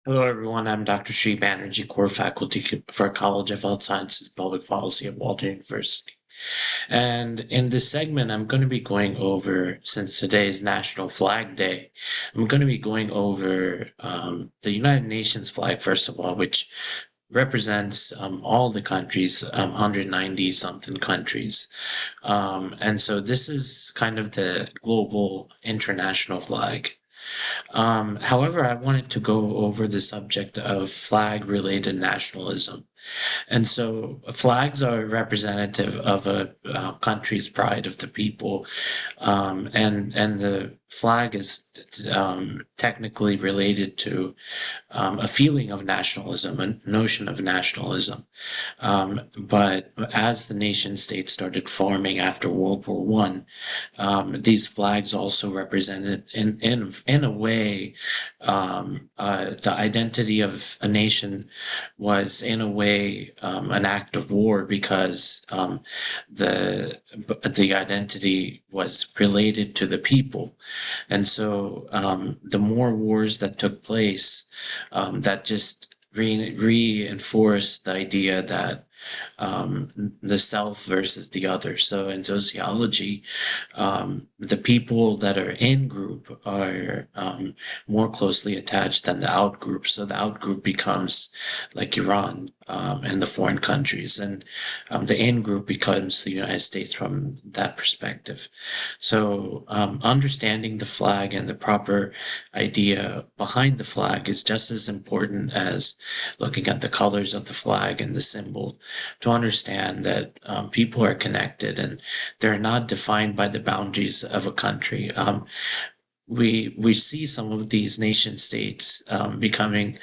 Hello, everyone. I'm Dr. Sri Banerjee, core faculty for College of Health Sciences and Public Policy at Walden University. And in this segment, I'm going to be going over, since today is National Flag Day, I'm going to be going over the United Nations flag, first of all, which represents all the countries, 190 something countries. And so this is kind of the global international flag. However, I wanted to go over the subject of flag related nationalism. And so flags are representative of a country's pride of the people. And the flag is technically related to a feeling of nationalism, a notion of nationalism. But as the nation state started forming after World War One, these flags also represented, in a way, the identity of a nation was, in a way, an act of war because the identity was related to the people, and so the more wars that took place, that just reinforced the idea that the self versus the other. So in sociology, the people that are in group are more closely attached than the out group. So the out group becomes like Iran and the foreign countries, and the in group becomes the United States from that perspective. So understanding the flag and the proper idea behind the flag is just as important as looking at the colors of the flag and the symbol to understand that people are connected and they're not defined by the boundaries of a country. We see some of these nation states becoming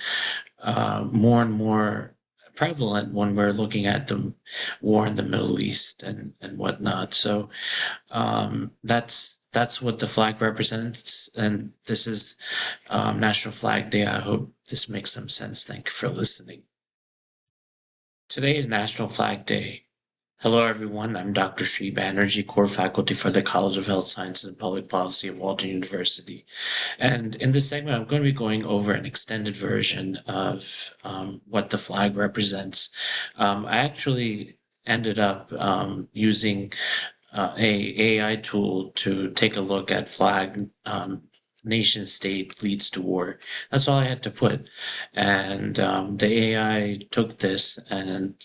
more and more prevalent when we're looking at the war in the Middle East and whatnot. So that's what the flag represents, and this is National Flag Day. I hope this makes some sense. Thank you for listening. Today is National Flag Day. Hello, everyone. I'm Dr. Sri Banerjee, core faculty for the College of Health Sciences and Public Policy at Walden University. And in this segment, I'm going to be going over an extended version of what the flag represents. I actually ended up using a AI tool to take a look at flag nation state leads to war. That's all I had to put. And the AI took this and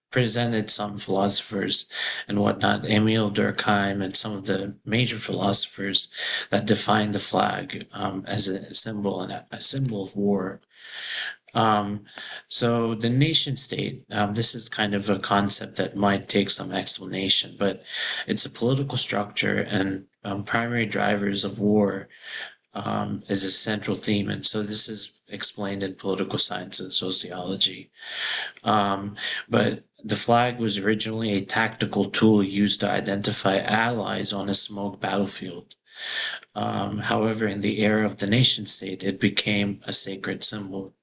presented some philosophers and whatnot, Emil Durkheim and some of the major philosophers that defined the flag as a symbol and a symbol of war. Um, so the nation state, this is kind of a concept that might take some explanation, but it's a political structure and primary drivers of war is a central theme. And so this is explained in political science and sociology. But the flag was originally a tactical tool used to identify allies on a smoked battlefield. However, in the era of the nation state, it became a sacred symbol.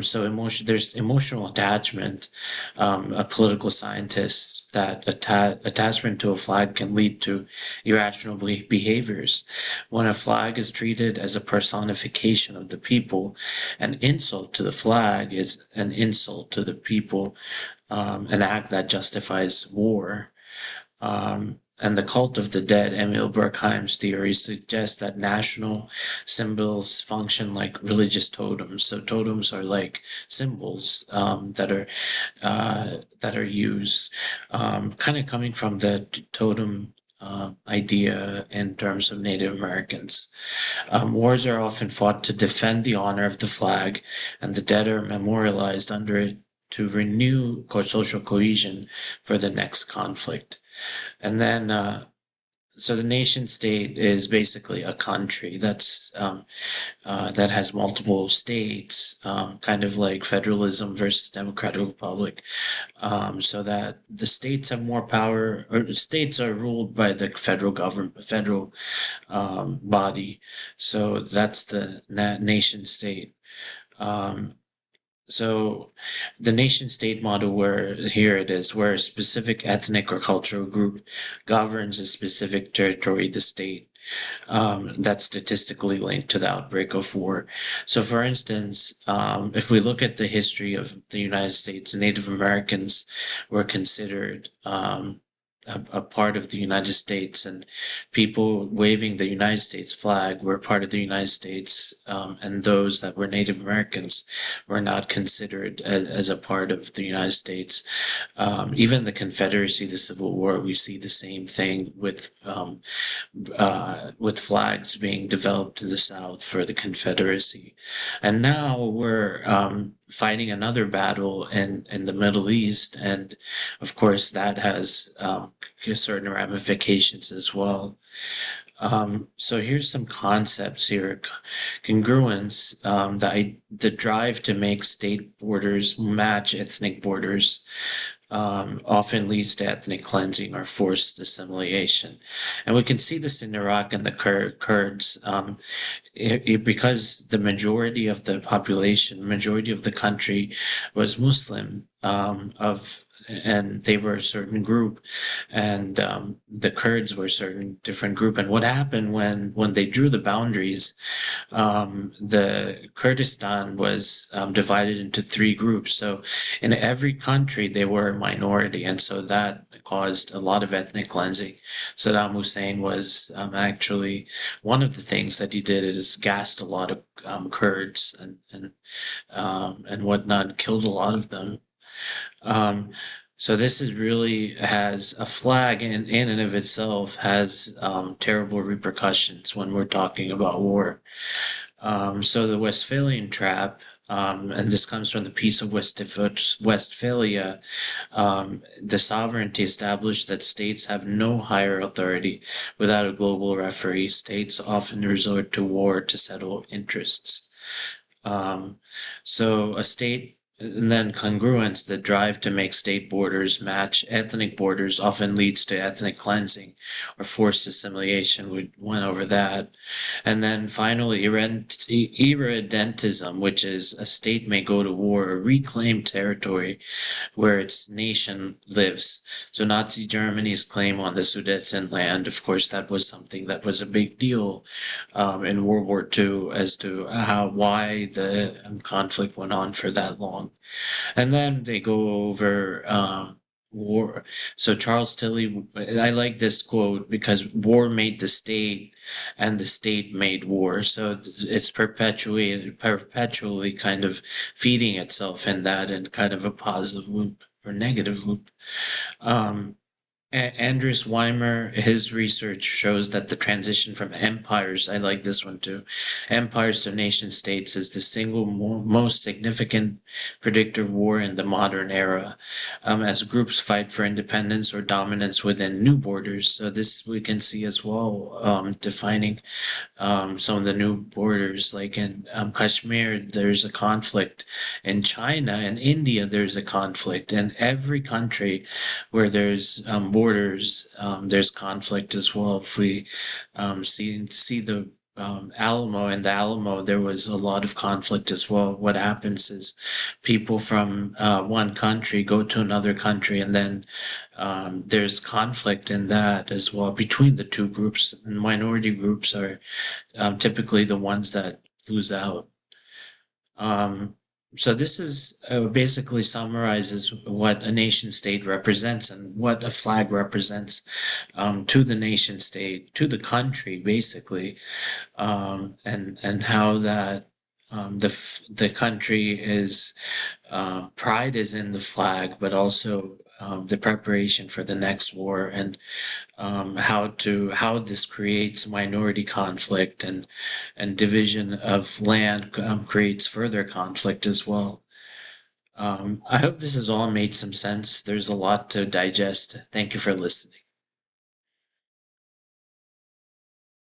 So there's emotional attachment. A political scientist that attachment to a flag can lead to irrational behaviors. When a flag is treated as a personification of the people, an insult to the flag is an insult to the people, an act that justifies war. And the cult of the dead, Emil Durkheim's theory suggests that national symbols function like religious totems. So totems are like symbols that are used, kind of coming from the totem idea in terms of Native Americans. Wars are often fought to defend the honor of the flag, and the dead are memorialized under it to renew social cohesion for the next conflict. And then, so the nation state is basically a country that has multiple states, kind of like federalism versus democratic republic, so that the states have more power, or the states are ruled by the federal government, federal body. So that's the nation state. Um, so the nation state model, where here it is, where a specific ethnic or cultural group governs a specific territory, the state. that's statistically linked to the outbreak of war. So, for instance, if we look at the history of the United States, Native Americans were considered a part of the United States, and people waving the United States flag were part of the United States, and those that were Native Americans were not considered as a part of the United States. Even the Confederacy, the Civil War, we see the same thing with flags being developed in the South for the Confederacy. And now we're fighting another battle in the Middle East, and of course that has certain ramifications as well. So here's some concepts here. Congruence, the drive to make state borders match ethnic borders, often leads to ethnic cleansing or forced assimilation. And we can see this in Iraq and the Kurds, because the majority of the population, majority of the country was Muslim, and they were a certain group, and the Kurds were a certain different group. And what happened when they drew the boundaries, the Kurdistan was divided into three groups. So in every country they were a minority, and so that caused a lot of ethnic cleansing. Saddam Hussein was actually one of the things that he did is gassed a lot of Kurds and whatnot, killed a lot of them. So this is really has a flag in and of itself has terrible repercussions when we're talking about war. So the Westphalian trap, and this comes from the Peace of Westphalia, the sovereignty established that states have no higher authority without a global referee. States often resort to war to settle interests. So a state, and then congruence, the drive to make state borders match ethnic borders, often leads to ethnic cleansing or forced assimilation. We went over that. And then finally, irredentism, which is a state may go to war or reclaim territory where its nation lives. So Nazi Germany's claim on the Sudetenland, of course, that was something that was a big deal in World War II as to why the conflict went on for that long. And then they go over war. So Charles Tilly, I like this quote because war made the state and the state made war. So it's perpetually kind of feeding itself in that and kind of a positive loop or negative loop. Andreas Weimer, his research shows that the transition from empires, I like this one too, empires to nation states is the single most significant predictor of war in the modern era, as groups fight for independence or dominance within new borders. So this we can see as well, defining some of the new borders, like in Kashmir, there's a conflict. In China and India, there's a conflict. In every country where there's borders, there's conflict as well. If we see the Alamo, in the Alamo, there was a lot of conflict as well. What happens is people from one country go to another country, and then there's conflict in that as well between the two groups. Minority groups are typically the ones that lose out. So this is basically summarizes what a nation state represents and what a flag represents to the nation state, to the country, basically, and how that the country is pride is in the flag, but also the preparation for the next war, and how this creates minority conflict and division of land creates further conflict as well. I hope this has all made some sense. There's a lot to digest. Thank you for listening.